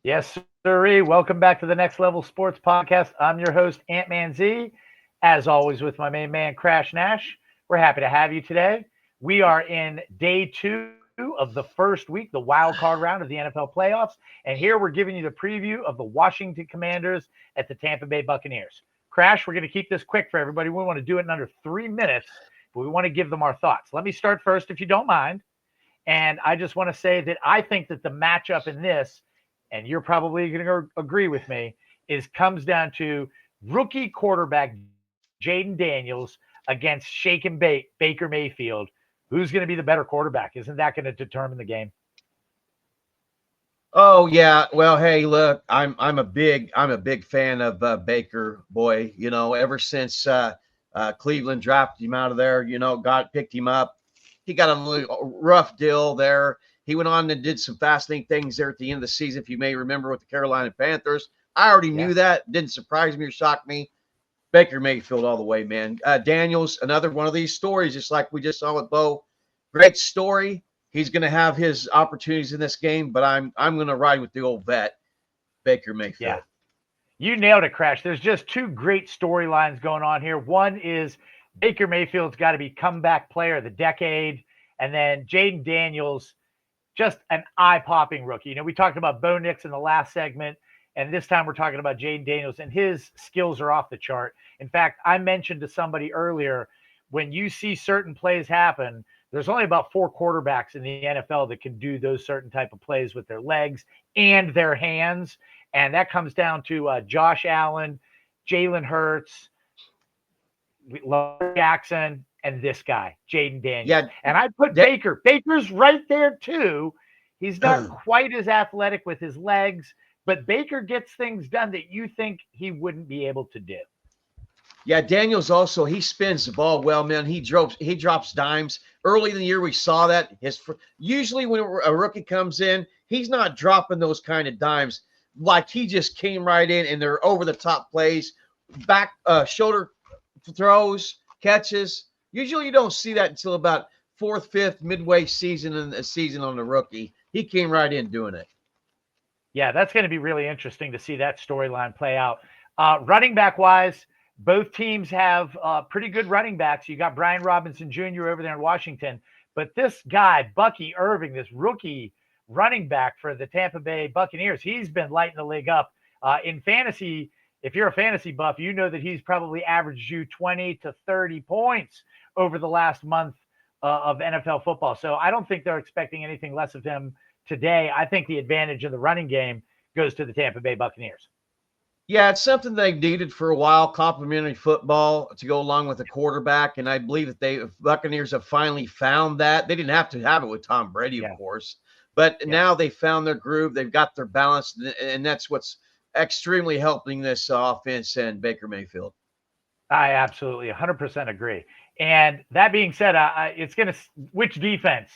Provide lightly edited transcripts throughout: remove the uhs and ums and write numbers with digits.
Yes, sirree. Welcome back to the Next Level Sports Podcast. I'm your host, Ant-Man Z. As always, with my main man, Crash Nash. We're happy to have you today. We are in day 2 of the first week, the wild card round of the NFL playoffs. And here we're giving you the preview of the Washington Commanders at the Tampa Bay Buccaneers. Crash, we're going to keep this quick for everybody. We want to do it in under 3 minutes, but we want to give them our thoughts. Let me start first, if you don't mind. And I just want to say that I think that the matchup in this, and you're probably going to agree with me, comes down to rookie quarterback Jaden Daniels against shake and bake Baker Mayfield. Who's going to be the better quarterback? Isn't that going to determine the game? Oh yeah, well, hey, look, I'm a big fan of Baker, boy. Ever since Cleveland drafted him out of there, picked him up. He got a rough deal there. He went on and did some fascinating things there at the end of the season, if you may remember, with the Carolina Panthers. I already knew that. Didn't surprise me or shock me. Baker Mayfield all the way, man. Daniels, another one of these stories, just like we just saw with Bo. Great story. He's going to have his opportunities in this game, but I'm going to ride with the old vet, Baker Mayfield. Yeah, you nailed it, Crash. There's just two great storylines going on here. One is Baker Mayfield's got to be comeback player of the decade, and then Jaden Daniels, just an eye-popping rookie. We talked about Bo Nix in the last segment, and this time we're talking about Jaden Daniels, and his skills are off the chart. In fact, I mentioned to somebody earlier, when you see certain plays happen, there's only about 4 quarterbacks in the NFL that can do those certain type of plays with their legs and their hands. And that comes down to Josh Allen, Jalen Hurts, Lamar Jackson, and this guy, Jaden Daniels. Yeah, and I put Baker. Baker's right there too. He's not quite as athletic with his legs, but Baker gets things done that you think he wouldn't be able to do. Yeah, Daniels also, he spins the ball well, man. He drops dimes. Early in the year, we saw that. Usually when a rookie comes in, he's not dropping those kind of dimes. Like he just came right in, and they're over-the-top plays, back shoulder throws, catches. Usually you don't see that until about 4th, 5th, midway season in the season on the rookie. He came right in doing it. Yeah, that's going to be really interesting to see that storyline play out. Running back-wise, both teams have pretty good running backs. You got Brian Robinson Jr. over there in Washington, but this guy, Bucky Irving, this rookie running back for the Tampa Bay Buccaneers, he's been lighting the league up. In fantasy, if you're a fantasy buff, you know that he's probably averaged you 20 to 30 points over the last month of NFL football. So I don't think they're expecting anything less of him today. I think the advantage of the running game goes to the Tampa Bay Buccaneers. Yeah, it's something they've needed for a while, complementary football to go along with the quarterback. And I believe that the Buccaneers have finally found that. They didn't have to have it with Tom Brady, of course. But now they found their groove. They've got their balance. And that's what's extremely helping this offense and Baker Mayfield. I absolutely 100% agree. And that being said, which defense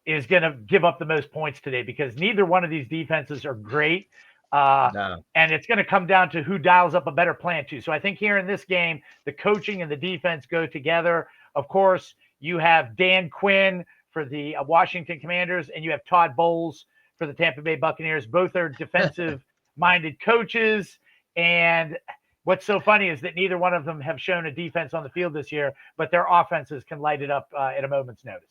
is going to give up the most points today? Because neither one of these defenses are great. No. And it's going to come down to who dials up a better plan too. So I think here in this game, the coaching and the defense go together. Of course, you have Dan Quinn for the Washington Commanders, and you have Todd Bowles for the Tampa Bay Buccaneers. Both are defensive-minded coaches. And what's so funny is that neither one of them have shown a defense on the field this year, but their offenses can light it up at a moment's notice.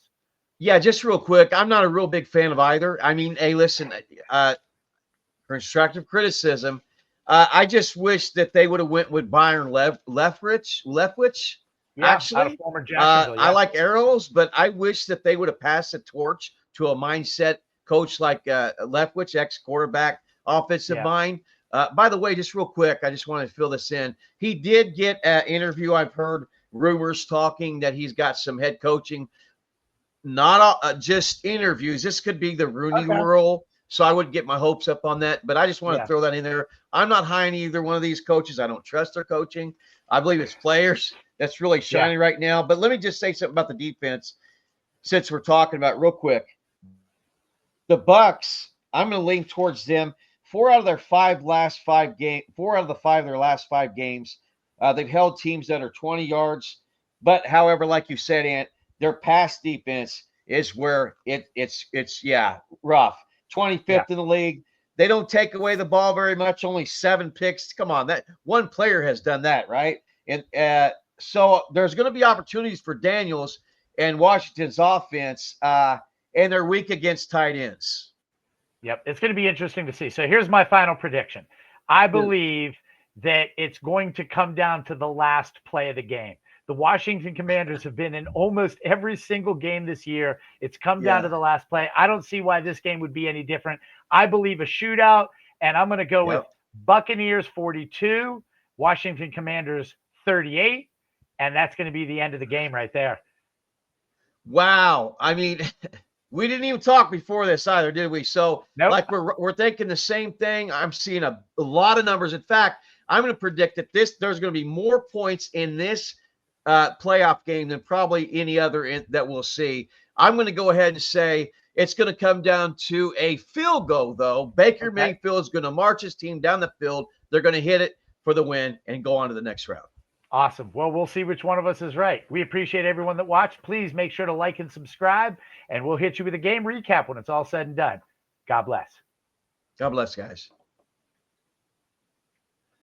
Yeah, just real quick, I'm not a real big fan of either. I mean, hey, listen, constructive criticism. I just wish that they would have went with Byron Leftwich. Yeah, actually, former Jacksonville, I like arrows, but I wish that they would have passed the torch to a mindset coach like Leftwich, ex-quarterback, offensive mind. By the way, just real quick, I just wanted to fill this in. He did get an interview. I've heard rumors talking that he's got some head coaching, not just interviews. This could be the Rooney Rule. So I wouldn't get my hopes up on that, but I just want to throw that in there. I'm not high on either one of these coaches. I don't trust their coaching. I believe it's players that's really shining right now. But let me just say something about the defense since we're talking about it real quick. The Bucs, I'm going to lean towards them. 4 out of their 5 last 5 games, 4 out of the 5 of their last 5 games, they've held teams that are 20 yards. But however, like you said, Ant, their pass defense is where it's rough. 25th in the league. They don't take away the ball very much, only 7 picks. Come on, that one player has done that, right? And so there's going to be opportunities for Daniels and Washington's offense, and they're weak against tight ends. Yep, it's going to be interesting to see. So here's my final prediction. I believe that it's going to come down to the last play of the game. The Washington Commanders have been in almost every single game this year. It's come down to the last play. I don't see why this game would be any different. I believe a shootout, and I'm going to go with Buccaneers 42, Washington Commanders 38, and that's going to be the end of the game right there. Wow. I mean, we didn't even talk before this either, did we? So, like, we're thinking the same thing. I'm seeing a lot of numbers. In fact, I'm going to predict that there's going to be more points in this playoff game than probably any other that we'll see. I'm going to go ahead and say it's going to come down to a field goal, though. Baker Mayfield is going to march his team down the field. They're going to hit it for the win and go on to the next round. Awesome. Well, we'll see which one of us is right. We appreciate everyone that watched. Please make sure to like and subscribe, and we'll hit you with a game recap when it's all said and done. God bless. God bless, guys.